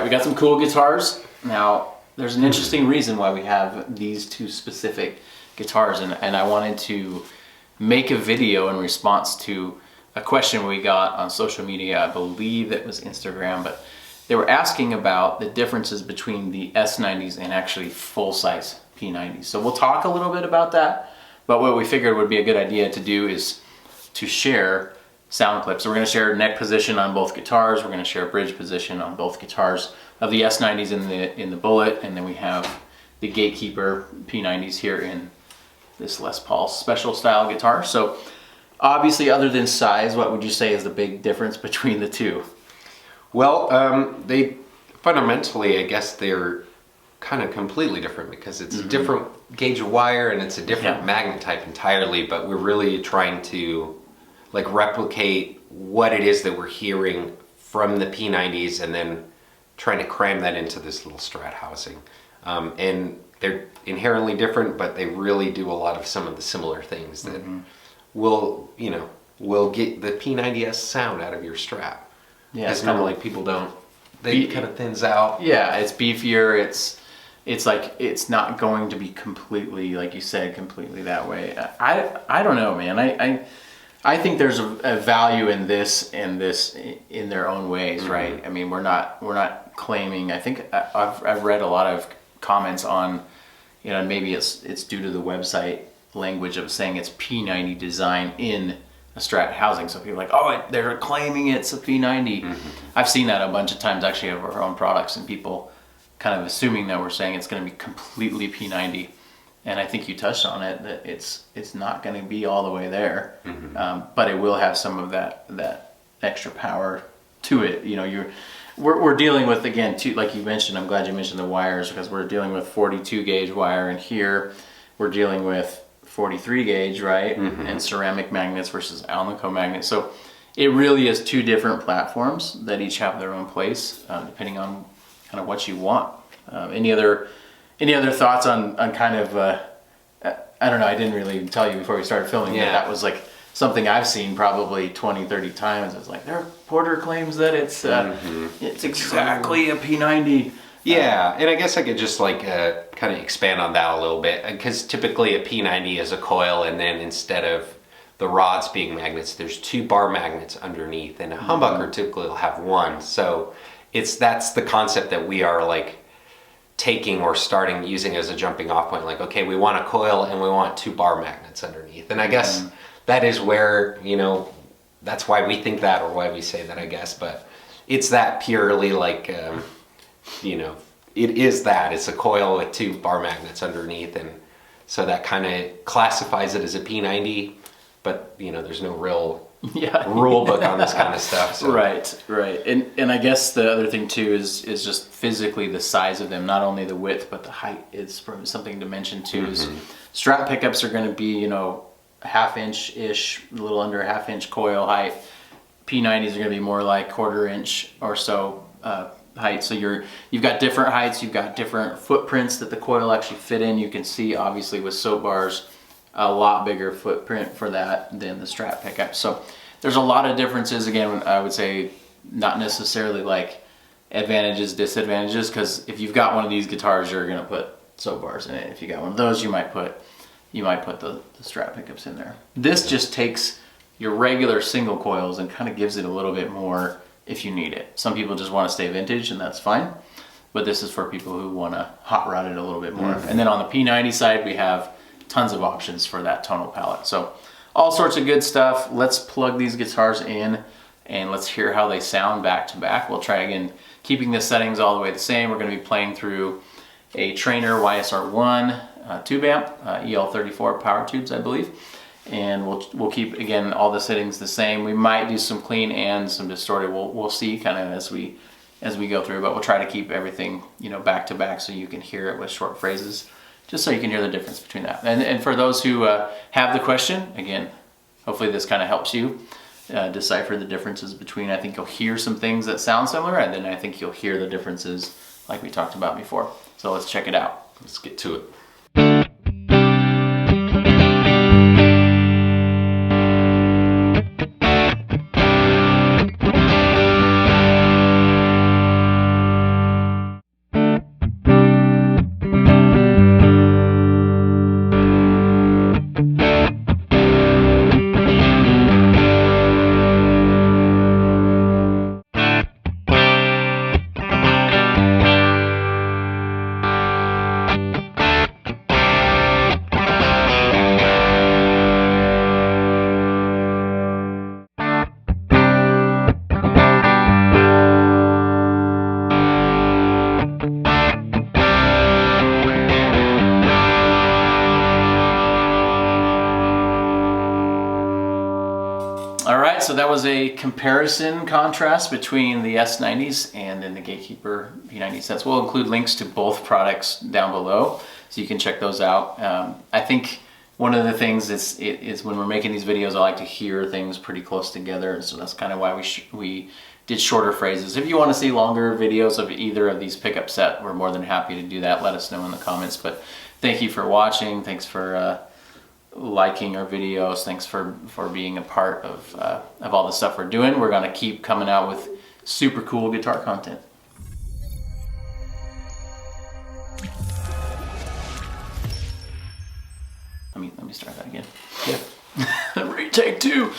right, we got some cool guitars. Now, there's an interesting reason why we have these two specific guitars, and I wanted to make a video in response to a question we got on social media. I believe it was Instagram, but they were asking about the differences between the S90s and actually full-size P90s. So we'll talk a little bit about that, but what we figured would be a good idea to do is to share sound clips. So we're going to share neck position on both guitars. We're going to share bridge position on both guitars of the S90s in the Bullet, and then we have the Gatekeeper P90s here in this Les Paul special style guitar. So obviously, other than size, what would you say is the big difference between the two? Well, they fundamentally, I guess they're kind of completely different because it's a different gauge of wire and it's a different magnet type entirely, but we're really trying to like replicate what it is that we're hearing from the P90s and then trying to cram that into this little Strat housing. And they're inherently different, but they really do a lot of some of the similar things that will get the P90S sound out of your Strat. Yeah, it's kind of like people don't. They kind of thins out. Yeah, it's beefier. It's like it's not going to be completely, like you said, completely that way. I don't know, man. I think there's a value in this and this in their own ways, right? I mean, we're not claiming. I think I've read a lot of comments on, maybe it's due to the website language of saying it's P90 design in a Strat housing. So people are like, oh, they're claiming it's a P90. I've seen that a bunch of times actually of our own products, and people kind of assuming that we're saying it's going to be completely P90. And I think you touched on it, that it's not going to be all the way there, but it will have some of that extra power to it. We're dealing with, again, like you mentioned, I'm glad you mentioned the wires, because we're dealing with 42 gauge wire, and here we're dealing with 43 gauge, right? And ceramic magnets versus Alnico magnets. So it really is two different platforms that each have their own place, depending on kind of what you want. Any other thoughts on kind of, I don't know, I didn't really tell you before we started filming, but that was like something I've seen probably 20, 30 times. It's like, Porter claims that it's exactly a P90. Yeah, and I guess I could just like kind of expand on that a little bit, because typically a P90 is a coil, and then instead of the rods being magnets, there's 2 bar magnets underneath, and a humbucker typically will have 1. So that's the concept that we are like taking or starting using as a jumping off point. Like, okay, we want a coil and we want 2 bar magnets underneath, and I guess that is where that's why we think that, or why we say that, I guess. But it's that purely like. It is that. It's a coil with 2 bar magnets underneath, and so that kind of classifies it as a P90, but there's no real rule book on this kind of stuff. So. Right. And I guess the other thing too is just physically the size of them, not only the width, but the height is something to mention too. Is Strat pickups are going to be, ½ inch-ish, a little under ½ inch coil height. P90s are going to be more like 1/4 inch or so height. So you've got different heights, you've got different footprints that the coil actually fit in. You can see obviously with soap bars a lot bigger footprint for that than the Strat pickup. So there's a lot of differences. Again, I would say not necessarily like advantages, disadvantages, because if you've got one of these guitars, you're going to put soap bars in it. If you got one of those, you might put the Strat pickups in there. This just takes your regular single coils and kind of gives it a little bit more if you need it. Some people just want to stay vintage, and that's fine, but this is for people who want to hot rod it a little bit more. And then on the P90 side, we have tons of options for that tonal palette. So all sorts of good stuff. Let's plug these guitars in and let's hear how they sound back to back. We'll try again keeping the settings all the way the same. We're going to be playing through a Trainer YSR1 tube amp, EL34 power tubes, I believe. And we'll keep, again, all the settings the same. We might do some clean and some distorted. We'll see kind of as we go through, but we'll try to keep everything back to back so you can hear it with short phrases, just so you can hear the difference between that. And for those who have the question, again, hopefully this kind of helps you decipher the differences between. I think you'll hear some things that sound similar, and then I think you'll hear the differences like we talked about before. So let's check it out. Let's get to it. All right, so that was a comparison contrast between the S90s and then the Gatekeeper P90 sets. We'll include links to both products down below, so you can check those out. I think one of the things is when we're making these videos, I like to hear things pretty close together, so that's kind of why we did shorter phrases. If you want to see longer videos of either of these pickup set, we're more than happy to do that. Let us know in the comments. But thank you for watching. Thanks for liking our videos. Thanks for being a part of all the stuff we're doing. We're going to keep coming out with super cool guitar content. Let me start that again. Yeah. Retake 2.